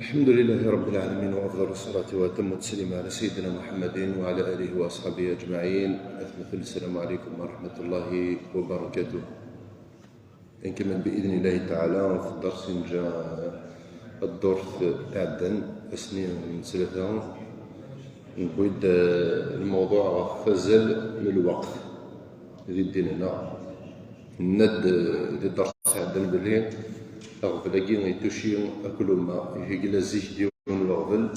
الحمد لله رب العالمين، وأفضل الصلاة وأتم التسليم على سيدنا محمد وعلى آله وأصحابه أجمعين. أثبت السلام عليكم ورحمة الله وبركاته. نكمل بإذن الله تعالى في الدرس جاء الدرس تعدن سنين من ثلاثة. نبيد الموضوع فزل للوقت ذي ديننا ند ذي الدرس تعدن بالليل أغفل أجين يتوشي أكل الماء يهيق لزيج ديون الأغفل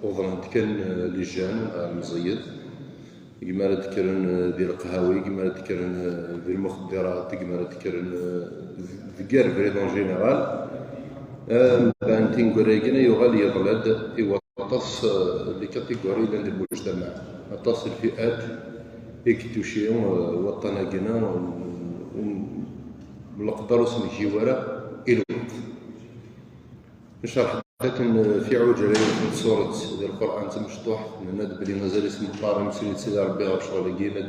وظن كان لجان مزيد كما تذكرن ذي القهاوي، كما تذكرن ذي المخدرات، كما تذكرن ذكر فريدون جينيرال بانتين قريقنا يغالي يطلد يوطس لكاتيجوري لند المجتمع أطس الفئات يكتوشي وطناقنا ونقدر اسم الجوارة إلى الوقت. نشرح لكن في عجلة في سورة القرآن مشطوح من بلي مازال اسم القارن سيد سيدي ربي غبشغل قيمة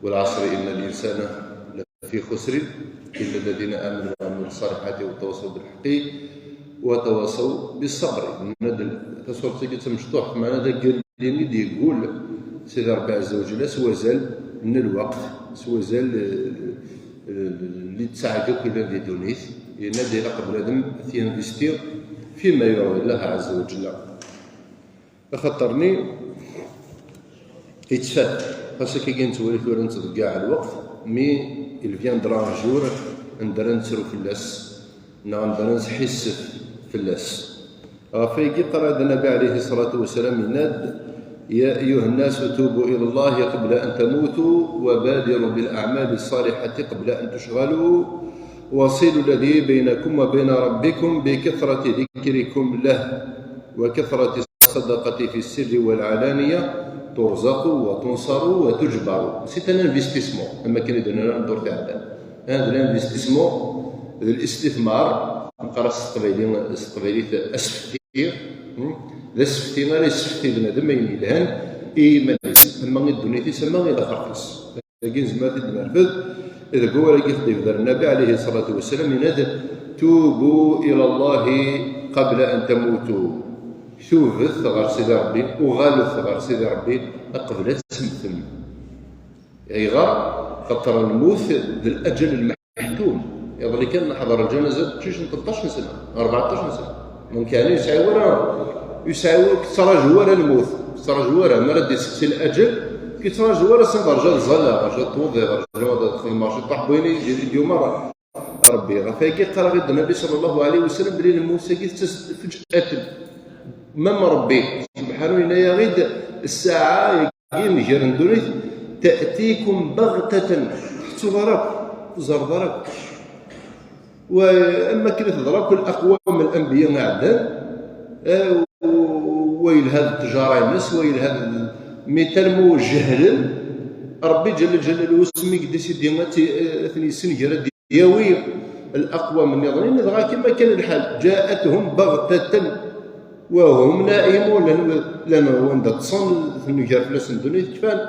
والعصر إن الإنسان لفي خسر إلا الذين آمنوا وعملوا الصالحات وتواصوا بالحق وتواصوا بالصبر. من سورة سيدي مشطوح معنا ذاك اللي يقول سيدي ربي عز وجل سوا زال من الوقت سوا زال اللي تساعدك إلى ذي دونيث ينادي لقب بنادم ينفستير فيما يرضي الله عز وجل. خاطرني يتفات خاصك كي نتولي في نصدق كاع الوقت مي الفيان درا جور ندير نسرو في اللاس ندير نحس في اللاس. فيجي قرأ النبي عليه الصلاة والسلام يناد: يا أيها الناس توبوا إلى الله قبل أن تموتوا وبادروا بالأعمال الصالحة قبل أن تشغلوا وصلوا الذي بينكم وبين ربكم بكثرة ذكركم له وكثرة الصدقة في السر والعلانية ترزقوا وتنصروا وتجبروا. سيت ان انفستيسمون اما كان يدير ندور تاع هذا الانفستيسمون الاستثمار نقرا التقبيلي اسفتي اسفتي غير اسفتي بنادم يلهان ايمان اما الدنيا تسمى غير خرقص لكن زعما المرفد إذا قول يخدم النبي عليه الصلاة والسلام ينادى: توبوا إلى الله قبل أن تموتوا. ثوبت غير سيدي ربي وغالث غير سيدي ربي قبل تسمثم. يعني غير خاطر الموت ذي الأجل المحتوم. يظل كان حضر الجنازة 13 سنة 14 سنة من كان يسعى كثر جوار الموت كثر جوار ما رد يسكتي الأجل كيتفرج هو راه رجال زلا رجال توضي رجال دخل المارشي طاح بيني اليوم ربي راه فايقي قرا غير النبي صلى الله عليه وسلم بلي الموسى فجأة مام ربي سبحانه هنايا غير الساعة يجي جرندوني تأتيكم بغتة حتى ضرب زرضرب. وأما كانت ضرب كل أقوام من الأنبياء عندنا ويل هذا التجارة الناس ويل هذا مثال موجه ربي جل جلاله سمي قديس ديماتي اثني سنجره دياوي الاقوى من يظنين دغا كما كان الحال جاءتهم بغتة وهم نائمون لان وند تصن نجار فلاس الدنيا كفان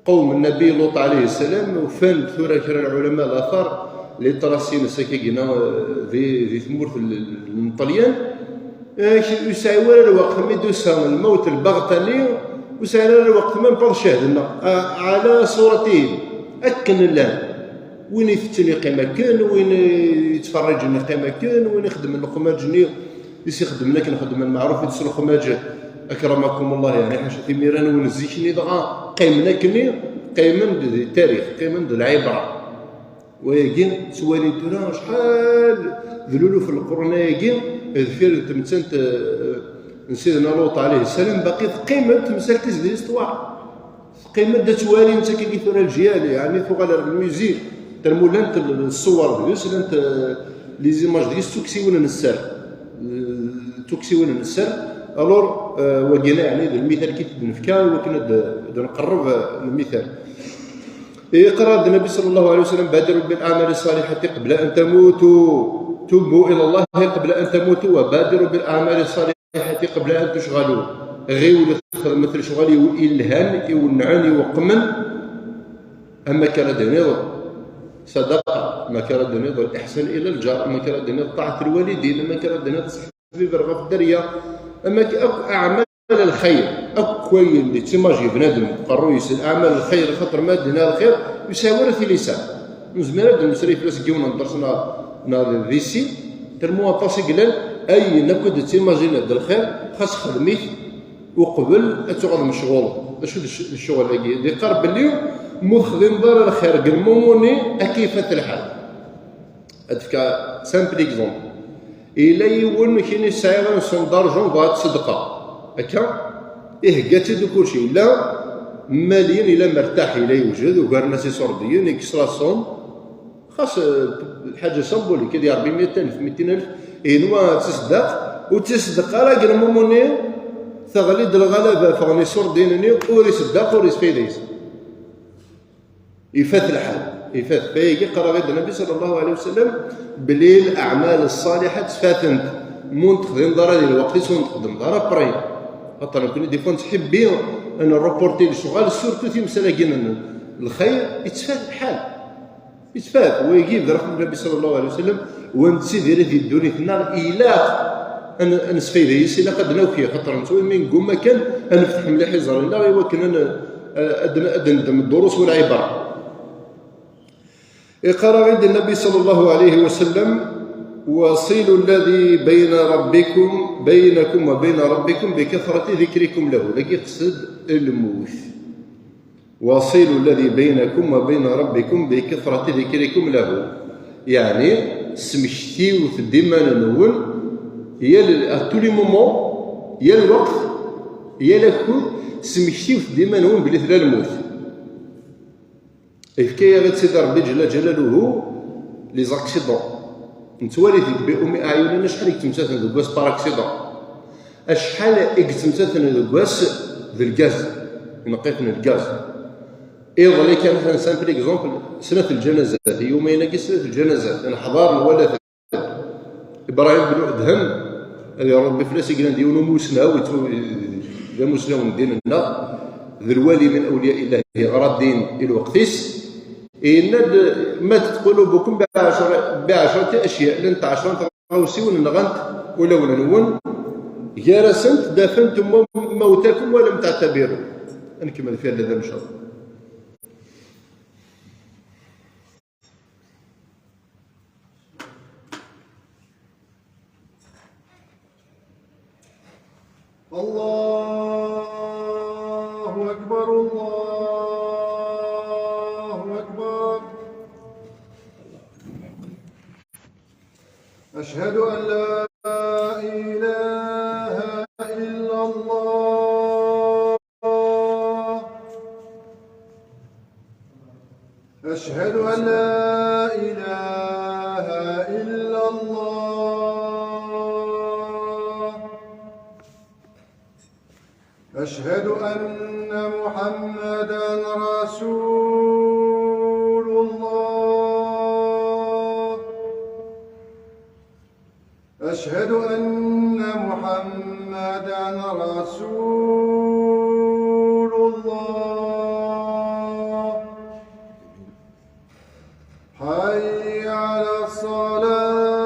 قوم النبي لوط عليه السلام وفان ثورة كرا العلماء الاثار اللي تراسين ساكينا في ثمور الطليان يسعى ولا الوقت ميدوسا الموت البغتني وسعنا الوقت ما نبقى شاهدنا على صورتين أكن الله وين يفتني قيمة كان وين يتفرجني قيمة كان وين يخدم الخماجني يخدم لك نخدم المعروف يدسل الخماج أكرمكم الله يعني حاشا في ميران وين زيشني دغا قيمنا كني قيمن التاريخ قيمن العبرة ويجين سوالي ترى شحال ذلولو في القرون يجين ذفير تمتنت سيدنا لوط عليه السلام باقي قيمة مسالكز ديال الاستوار قيمة دا توالي نتا كي ثورة الجيال يعني فوق على الميوزيك ترمولانت الصور ديالس انت لي زيماج ديالس توكسيون السر الور وقينا يعني المثال كي تنفكا وكنا نقرب المثال يقرا النبي صلى الله عليه وسلم: بادروا بالاعمال الصالحه قبل ان تموتوا توبوا الى الله قبل ان تموتوا وبادروا بالاعمال الصالحه قبل ان تشغلوا. غير مثل شغالي والهام يونعان يوقمن اما كان دنيض صدقه ما كان دنيض الاحسان الى الجار ما كان دنيض طاعه الوالدين ما كان دنيض برغا في الدريه. اما اعمال الخير اكوي اللي تيماجي بنادم قرروا يسال اعمال الخير خاطر ما دنا الخير يساوي في لسان نزمر هذا المسري فلاس كيونا ندرسنا نا فيسي ترموا طاسي قلال اي نكد تيماجينا د الخير خاص خدميت وقبل تقعد مشغول شو الشغل هاكي اللي قرب اليوم مخدم دار الخير قلموموني اكيفة الحال. هادفك سامبل اكزومبل الا يون كاين يسعى نصوم دارجون بغا تصدقه هكا إهقاتي دو كلشي لا مالين إلا مرتاح إلا يوجد وكار الناس يصرديين يكسرا الصوم خاص الحاجة سامبوليك يدير ربي 100,000 200,000 إنوا تصدق وتصدق راه كرا موموني تغليد الغلبة فغني صردينني وري صدق وري سفيديس يفات الحال يفات فيجي قرا غير النبي صلى الله عليه وسلم بلي الأعمال الصالحة تفاتنت مون تخدم دار ديال الوقت سون تخدم دار بري خاطر كنا دي فوا تحبين ان الروبورتي الشغل سورتو في مساله كاين الخير يتفات الحال يتفات ويجيب رقم النبي صلى الله عليه وسلم وانت سيدي في الدنيا في النار الى ان سفيديس الا قدنا فيه خاطر نتوما من قوم كان نفتح مليح يزار لا ولكن انا ادندم الدروس والعبر. قال عند النبي صلى الله عليه وسلم وصيل الذي بينكم وبين ربكم بكثرة ذكركم له. لك يقصد الموت. وصيل الذي بينكم وبين ربكم بكثرة ذكركم له يعني سمشتيو في الدمان نول هي طول مومون هي الوقت هي لكم سمشتيو في الدمان نول بلي ثلا الموت. الحكاية غير سيدي ربي جل جلاله لي زاكسيدون نتوالي فيك بأمي أعيننا شحال يكتمثل ذو كواس باراكسيدون شحال يكتمثل ذو كواس ذو الغاز نقيقنا الغاز. إيضا كان مثلا سامبل اكزومبل سنة الجنازات يومين كي سنة الجنازات أنا حضار ولا إبراهيم بن أدهم يا ربي فلاسي قلنا ديونو موسنا لا موسنا وندين لنا ذو الوالي من أولياء الله غرادين إلى وقتيس إن ما قلوبكم بعشرة أشياء لن تعشرون تغوسيون نغنت ولا نون جارسنت دفنتم موتاكم ولم تعتبروا. نكمل في هذا إن شاء الله. الله أكبر الله أكبر. أشهد أن لا إله إلا الله. أشهد أن لا إله إلا الله. أشهد أن محمدًا رسول الله. أشهد أن محمدًا رسول الله. حي على الصلاة.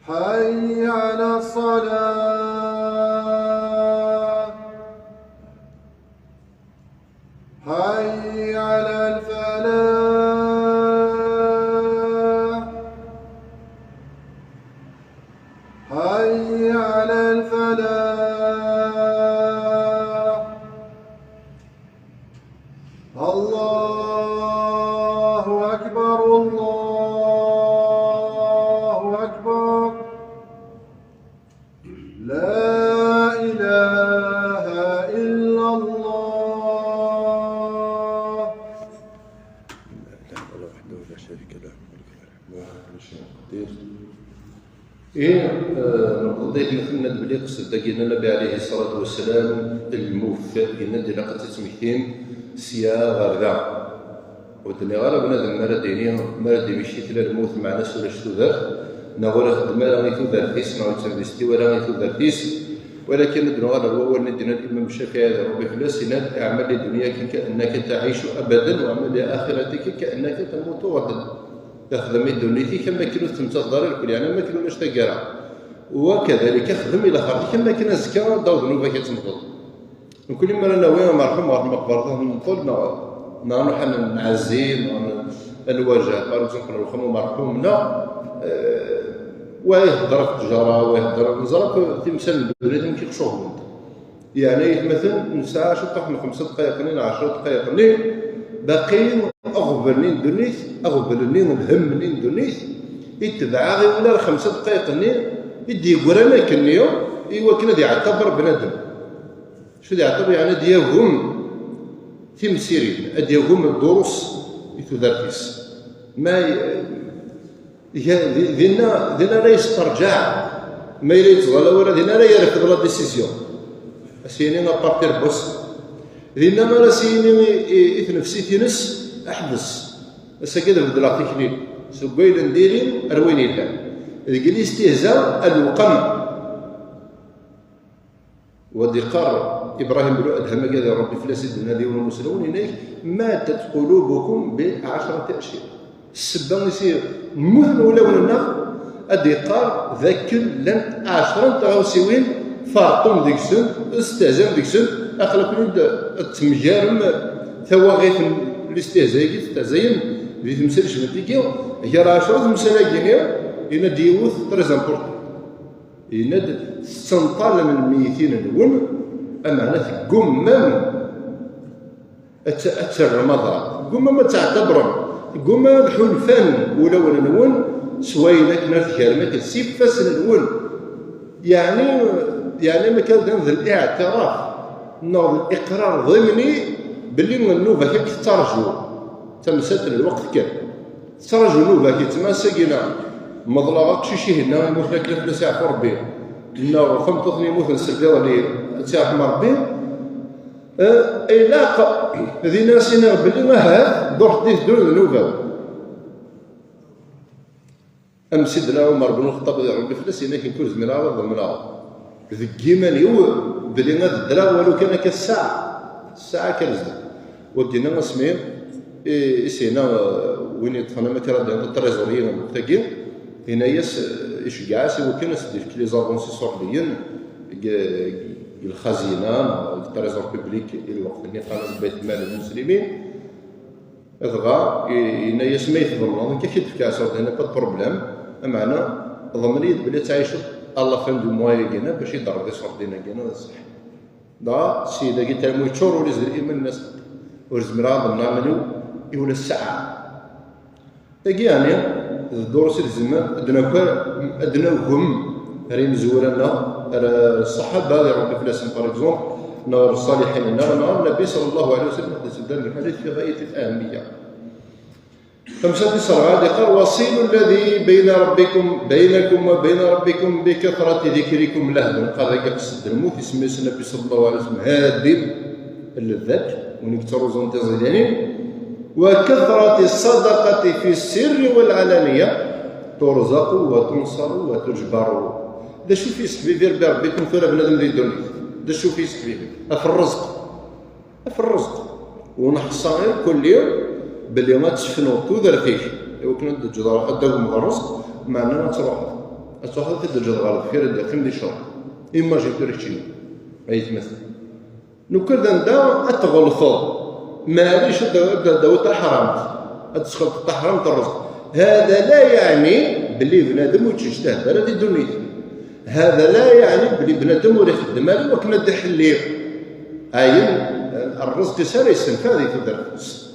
حي على الصلاة. حي على الفلاح. حي على الفلاح. الله أكبر الله أكبر. لا إله إلا الله. لا إله وحده لا شريك له الملك والحمد كل شيء قدير. نقضي مثلنا بلي قصد داكينا النبي عليه الصلاة والسلام الموفى ينادي لقد تسميتين سيا غردا ودني غير بنادم مراد يمشي تلا الموت مع ناس ولا شتو ذاك نغول خدمه راه غيثو دارتيس نغول تنفيستي ولا غيثو دارتيس ولكن ندنو غير هو ندينا الامام الشافعي هذا ربي فلاس يناد اعمل لدنياك كانك تعيش ابدا واعمل لاخرتك كانك تموت غدا. يخدم دنيتي كما كانوا تمتا الضرر الكل يعني ما كانوا تاكرا وكذلك خدم الى خاطر كما كان زكا داو ذنوبك تنفض وكل ما انا وين مرحوم واحد مقبرته نقول نروح نعزي نواجه بارك الله الخمو مرحومنا ويهضر في التجاره ويهضر نزرق تمثال بنادم كيخشوه يعني مثلا نساعه شطح من 5 دقائق 10 دقائق باقيين اغبرنين دنيت اغبرنين الهم نين دنيت يتبع غير ولا 5 دقائق يدي قرانا كنيو ايوا كنا يعتبر بنادم شو يعتبر يعني ديالهم تمسيرين ديالهم الدروس يتدرس ما دينا لا يسترجع ما يتغلا ولا دينا لا يرفض لا ديسيزيون سيني نابارتير بوس دينا ما لا سيني يتنفسي تنس احبس بس كذا بدلا تكنيك سكويل نديرين ارويني لها ذيك الاستهزاء الوقم ودقار ابراهيم بن ادهم قال ربي فلاسد النادي والمسلمون هناك ماتت قلوبكم ب10 اشياء السبه يصير مثل ولا النار الدقار ذاك لن 10 تغوسيوين فارطون ديك السن استهزاء ديك السن اخلق التمجارم ثواغيث الاستهزاء تزين في تمثال شمتيكي هي راه 10 مسالاكين يناد يوث تريز امبورطون يناد سنطال من 200 نون امانه قمم الرمضان قمم تعتبر قمم الحلفان ولا نون سويلك ناس كلمه السيفاس نون يعني ما كان ذا الاعتراف نوع الاقرار ضمني باللي النوبه كيف ترجو تمثل الوقت كان ترجو نوبه كيتماسكينا مظلغه شي هنا يموت لك فلوس يعفو ربي لا فهمتني يموت نسلي لي تاع ربي علاقه هذه ناسينا باللي ما هاد دور ديس دور النوبه ام سيدنا عمر بن الخطاب ربي فلوس هنا كيكون زميرا ضمنا ذكيمان يو باللي غاد الدرا ولو كان الساعه كنزل ودينا اسمين سينا وين يدخلنا مثلا عند التريزوريين المتاكين هنا يشجع سي وكان سدير لي زافونسي سورليين الخزينه التريزور بوبليك الوقت اللي قال بيت المال المسلمين اذغى هنا يسمى يتظلم كيف كاس هنا با بروبليم معنا ضمنيت بلي تعيش الله فين دو موي كينا باش يضرب لي صور دينا كينا صح دا سيدا قلت له يتشور ولي زري من الناس ورزمرا ضمناملو يولى الساعه يعني الدور سير الزمان ادناهم ريم زورنا الصحابه اللي ربي فلاسهم باغ اكزومبل نور الصالحين نور النبي صلى الله عليه وسلم حدث ذلك الحديث في غايه الاهميه. خمسة الصلاة قال وصيل الذي بينكم وبين ربكم بكثرة ذكركم له قال يقصد الموت يسمى النبي صلى الله عليه وسلم هادم اللذات ونكثروا زنتزلين وكثرة الصدقة في السر والعلانية ترزقوا وتنصروا وتجبروا. دا شو في سبيل بربكم فلا بنادم اللي يدوني دا شو في سبيل في الرزق ونحصى كل يوم باللي ما تشفنوا تودر فيك وكنا الجدار اداهم الرزق معنا تروح في الجدار في الداخل دي شهر اما جيت ريتشي اي مثلا نكر دا اتغلطوا معليش دوت حرام تسخط حرام الرزق. هذا لا يعني باللي بنادم وتجتهد على دي دنيتي هذا لا يعني باللي بنادم ولا يخدم عليه وكنا دحليه اي الرزق سار يستنفذ في الدرس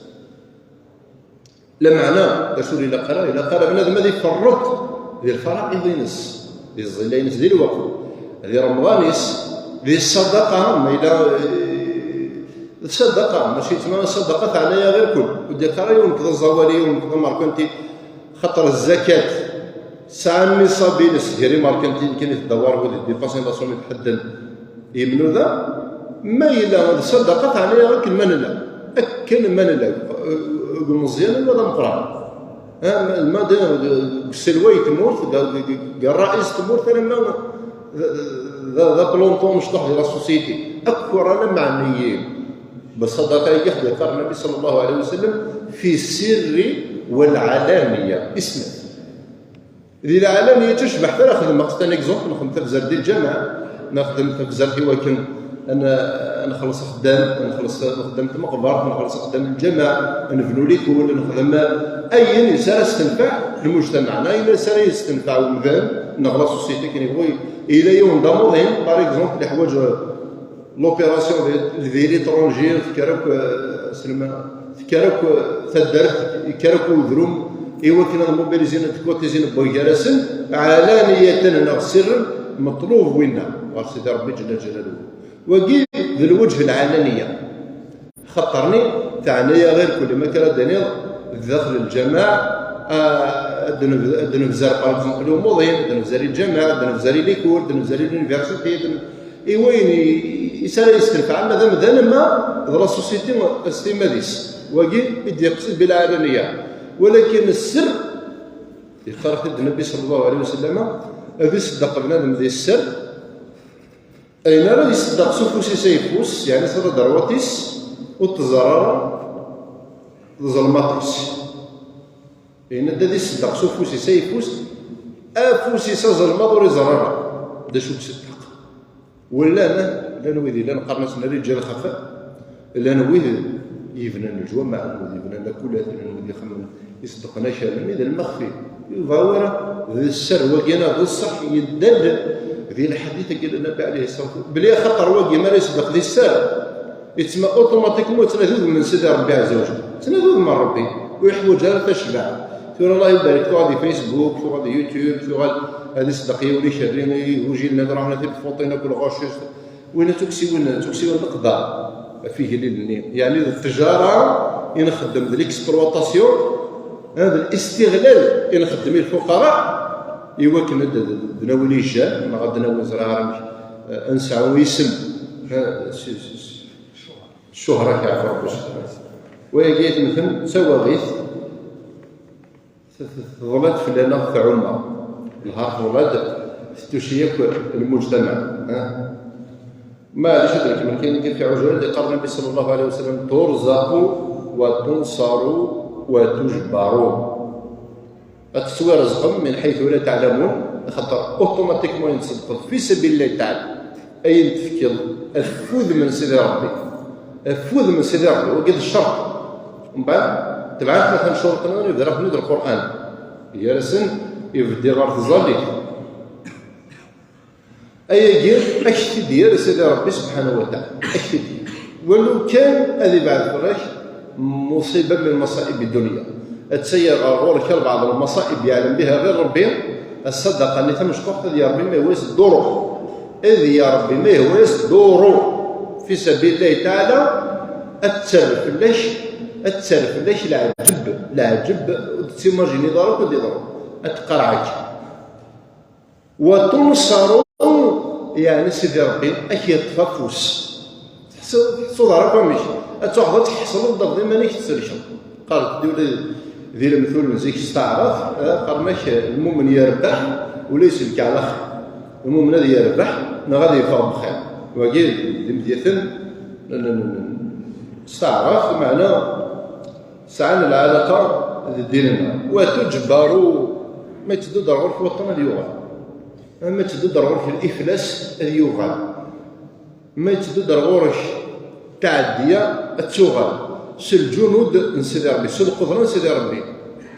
لا معنى رسول الله قال بنادم هذا يفرط ذي الفرائض ينس ذي الظل ينس ذي الوقت ذي رمضان ينس ذي الصدقه ما الى الصدقه ماشي تما الصدقه عليها غير كل ودي قال يوم كذا الزوالي يوم كذا ماركنتي خطر الزكاه ساعه النصاب يسهري ماركنتي كاين الدوار ودي ديباسيناسيون يتحدد يمنو ذا ما الى الصدقه عليها غير كلمه لا اكل من لا مزيان ولا مقران ما السلوى تموت الرئيس تموت انا ذا بلونطون مشطح ديال السوسيتي اكثر معنيين بالصدقه يحدث النبي صلى الله عليه وسلم في السر والعلانية. اسمع، ذي العلانية تشبه حتى ناخذ مقصد اكزومبل، نخدم في زر ديال الجامعة، نخدم في زر ولكن انا نخلص خدام، نخلص خدام المقبر، نخلص خدام الجامع، نبنوا ليكول، نخدم اي انسان يستنفع المجتمع، اي انسان يستنفع ومثال نغلا سوسيتي كنبغوا الى يوم دامورين باغ اكزومبل لحوايج لوبيراسيون ديال ليترونجي فكرك تدرت كرك ودروم ايوا كنا موبيليزين كوتيزين بوكالاسن علانية او سرا مطلوب وينا سيدي ربي جل جلاله. وكي ذي الوجه العلانية خطرني تعني غير كل ما كان داني داخل الجامع دنفزار باغ اكزومبل موضين دنفزاري الجامع دنفزاري ليكول دنفزاري لونيفرسيتي ايوا يسال يستنفع عندنا مثلا ما ذا لا سوسيتي استيماديس وكي يدي يقصد بالعلانية. ولكن السر يقرأ النبي صلى الله عليه وسلم هذا يصدق بنادم ذي السر أين راه يصدق سفوسي سيفوس يعني صار درواتيس وتزرار ظلماتيس أين هذا يصدق سفوسي سيفوس أفوسي سظلمات ورزرار دا شو تصدق ولا أنا لا نويذي لا نقارنس رجال خفاء لا نويذي يبنى الجوامع يبنى كلات يخمم يصدقنا شامل إذا المخفي يظهر ذي السر وقينا ذي الصح يدل ذي الحديث قال النبي عليه الصلاة والسلام بلي خطر وقي ما يصدق ذي السر يتسمى اوتوماتيكمون تنادوذ من سيدي ربي عز وجل تنادوذ من ربي ويحوجها تشبع ثم الله يبارك ثم غادي فيسبوك ثم غادي يوتيوب ثم غادي صدق يولي شريني ويجي لنا رانا تفوطينا كل غاشيس وين تكسي النقدة فيه للنيم يعني التجارة ينخدم بالاكسبلوطاسيون هذا الاستغلال ينخدم الفقراء يوكل دناولي الجاه ما غادي ناول زرار انسعوا يسم الشهرة كيعرف ربي ويجي مثلا سواغيث ظلت فلانة في عمر نهار ظلت تشيك المجتمع ما ليش ادرك من كاين في عجوله قال النبي صلى الله عليه وسلم ترزقوا وتنصروا وتجبروا التسوير رزقهم من حيث لا تعلمون خاطر اوتوماتيكمون ينصدق في سبيل الله تعالى اي تفكر الفوذ من سيدي ربي الفوذ من سيدي ربي وقد الشرط من بعد تبعت مثلا شرطنا يبدا راه ندير القران يرسن يبدي غير تزالي أي جير أكثر ديال سيدي ربي سبحانه وتعالى أكثر ديال ولو كان هذه بعد فراش مصيبة من مصائب الدنيا تسير غورك بعض المصائب يعلم بها غير ربي الصدقة اللي تم شقوق هذه يا ربي ما يواس دورو هذه يا ربي ما يواس دورو في سبيل الله تعالى التسرف ليش العجب تسيماجيني ضرب ودي ضرب أتقرعك وتنصر يعني سيدي ربي أكيد تفافوس تحسو ضربها ماشي أتوحظ تحصل الضرب مانيش تسرشن قالت ذي المثل من زيك استعرف قال ماشي المؤمن يربح وليس لك على خير المؤمن الذي يربح غادي يفرض بخير وقيل دمديثن استعرف معناه سعنا العلاقة ديالنا وتجبروا ما تدد العرف وطن اليوغا ما تدد العرف الإفلاس اليوغا ما تدد الغرش تعدية التوغا سالجنود نسيدي ربي سال القدرة نسيدي ربي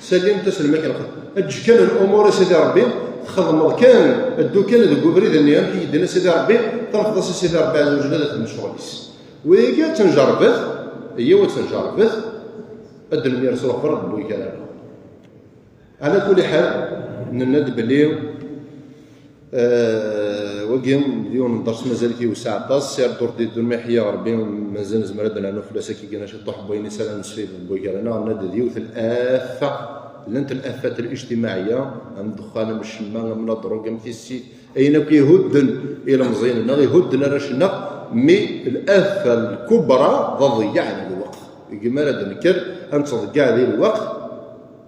سلم تسلم كان أجي كان الأمور سيدي ربي خدم كان الدكان ذو بريد النيام كي يدينا سيدي ربي تنفض سيدي ربي عز وجل هذا المشغوليس ويجي تنجربث هي وتنجربث أدن يرسل فرد بوي كلام على كل حال نند بليو وقيم اليوم ندرس مازال كيوسع طاس سير دور دي المحيا ربي مازال زمرد لانه فلاسا كي كاين شي طوح بويني سلام نسفي بوي كلام ند ديوث الافه لانت الافات الاجتماعيه الدخان من الشمال من الدروك من السيت اين كيهدن الى مزيان يهدن راشنا مي الافه الكبرى ضيعنا الوقت كما راه نكر انت كاع ذي الوقت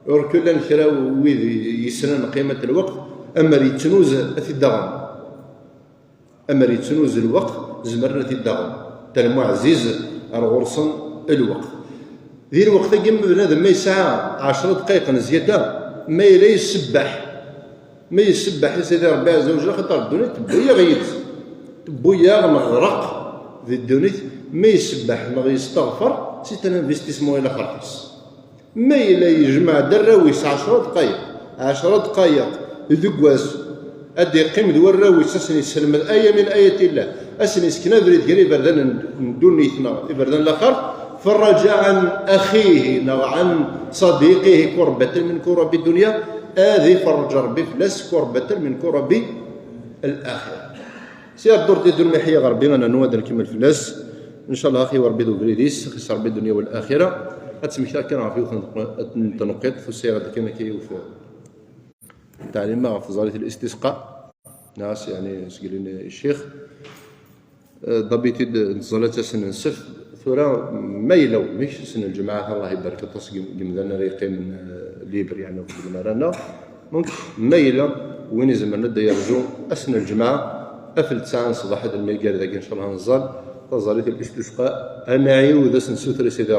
وركل نكرا ويذ يسنن قيمه الوقت اما يتنوز في الدغم اما يتنوز الوقت زمرنا في الدغم تال معزز الغرصن الوقت ذي الوقت كيما بنادم ما يسعى 10 دقائق زياده ما يلا يسبح يا سيدي ربي عز وجل، خاطر الدنيا تبويا غيت تبويا مغرق في الدنيا، ما يسبح ما يستغفر سي ان انفستيسمون الى خالص. ما يلا يجمع دراويس 10 دقائق ذكواس ادي يقيم دو الراويس اسني يسلم الايه من ايات الله، اسني يسكن بريد كري بردان دونيتنا بردان الاخر، فرج عن اخيه عن صديقه كربة من كرب الدنيا، هذه فرج ربي فلاس كربة من كرب الاخره. سي الدور ديال المحيا غربي انا نواد نكمل فلاس ان شاء الله اخي وربي دو بريديس خسر ربي الدنيا والاخره. هتسمح كان عارفين التنقيط في السيره كما كيف التعليم في ظاهره الاستسقاء ناس يعني سقلين الشيخ ضبيتي نزلت سن السف ثورة ما يلو مش سن الجماعة الله يبارك تصقيم قمنا ريقيم ليبر يعني في المرانا ممكن ما يلا وين زمرنا دا يرجو اسن الجماعة افل 9 صباح هذا الميقال ذاك ان شاء الله نزال تظلت الاستسقاء انا عيو ذا سنسوتر سيدي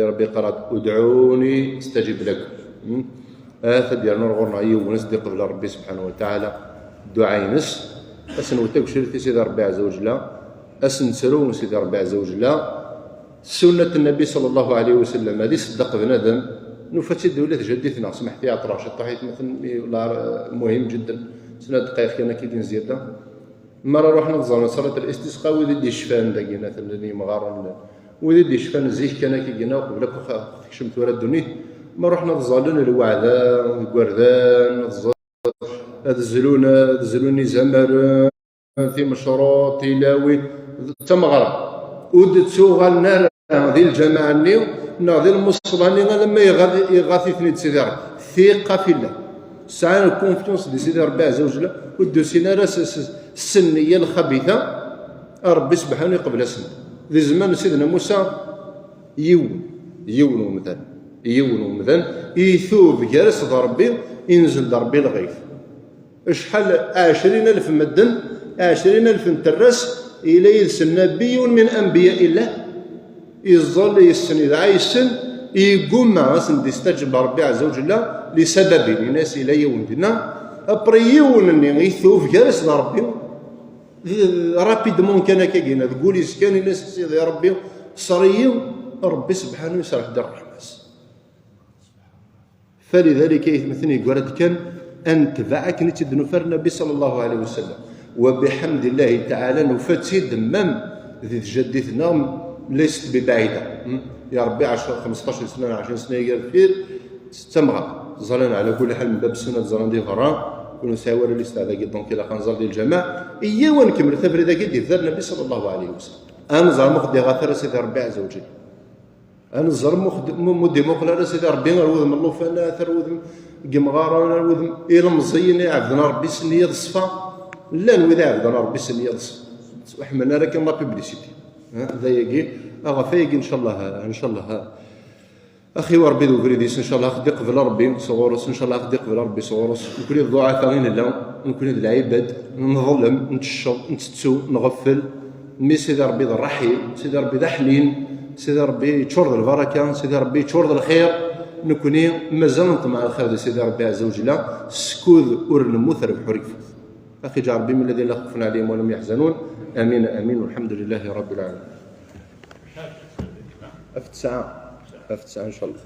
ربي قرات ادعوني استجب لكم ديالنا رغورنا ونس دي قبل ربي سبحانه وتعالى دعاء نس اسن وتاك شريتي سيدي ربي عز وجل اسن سرو سيدي ربي عز وجل سنة النبي صلى الله عليه وسلم هذه صدق بنادم نفتي دولة جدتنا سمحتي عطراش طحيت مثلا مهم جدا سنة دقائق كان كيدين زيادة مرة روحنا نظام صلاة الاستسقاء وذي شفان داكينا ثاني مغار وذي شفان زيك كان كيجينا وقبل شمت ورا الدنيا ما رحنا نظالون الوعدان القردان هذا الزلوني زمر في مشروط تلاوي تمغرب ودتسوغ النار ذي الجماعة النيو ذي المصلاني لما يغاثي ثني سيدي ربي ثقة في الله ساعة الكونفيونس دي سيدي ربي عز وجل ودوسينا راس السنية الخبيثة ربي سبحانه قبل سنة ذي زمان سيدنا موسى يون ومثلا يثوب جالس ضربي ينزل ضربي الغيث شحال 20,000 مدن 20,000 مترس إلى يلسن نبي من أنبياء الله يظل يسن عايسن يقوم مع سن يستجب ربي عز وجل لسبب الناس إلى يوم دينا أبريون اللي يثوب جالس ضربي رابيدمون كان كاينه تقول يسكن الناس سيدي ربي صريو ربي سبحانه يسرح دار الحماس. فلذلك يثمثني قرد كان أن تبعك نتدنفر النبي صلى الله عليه وسلم وبحمد الله تعالى نفتي دمام ذي جدتنا ليست ببعيدة يا ربي 10 15 سنة 20 سنة يغفر استمغى زلنا على كل حال من باب السنة زلنا دي فران ونساور اللي استعدى دونك الى خنزر ديال الجماعة إيا ونكمل تفريدة كي دار النبي صلى الله عليه وسلم أنظر مخدي غافر سيدي ربي عز وجل أنظر مودي مقلة سيدي ربي نروذ من اللوفانا ثروذ قمغارة نروذ إلى مزيين عبدنا ربي سنية الصفا لا نوذ عبدنا ربي سنية الصفا وحملنا لك لا بيبليسيتي هذا يجي أغفايق إن شاء الله أخي وربي ذو بريديس إن شاء الله خدي قبل ربي صغورس إن شاء الله خدي قبل ربي صغورس نكون الضعفاء غير لا نكون العباد نظلم نتشر نتسو نغفل مي سيدي ربي ذا الرحيم سيدي ربي ذا حليم سيدي ربي تشرد البركة سيدي ربي تشرد الخير نكوني مازال نطمع الخير ديال سيدي ربي عز وجل سكوذ ورنموث ربح ريف أخي جا ربي من الذين لا خوف عليهم ولم يحزنون آمين آمين والحمد لله رب العالمين. أفت ساعة إن شاء الله.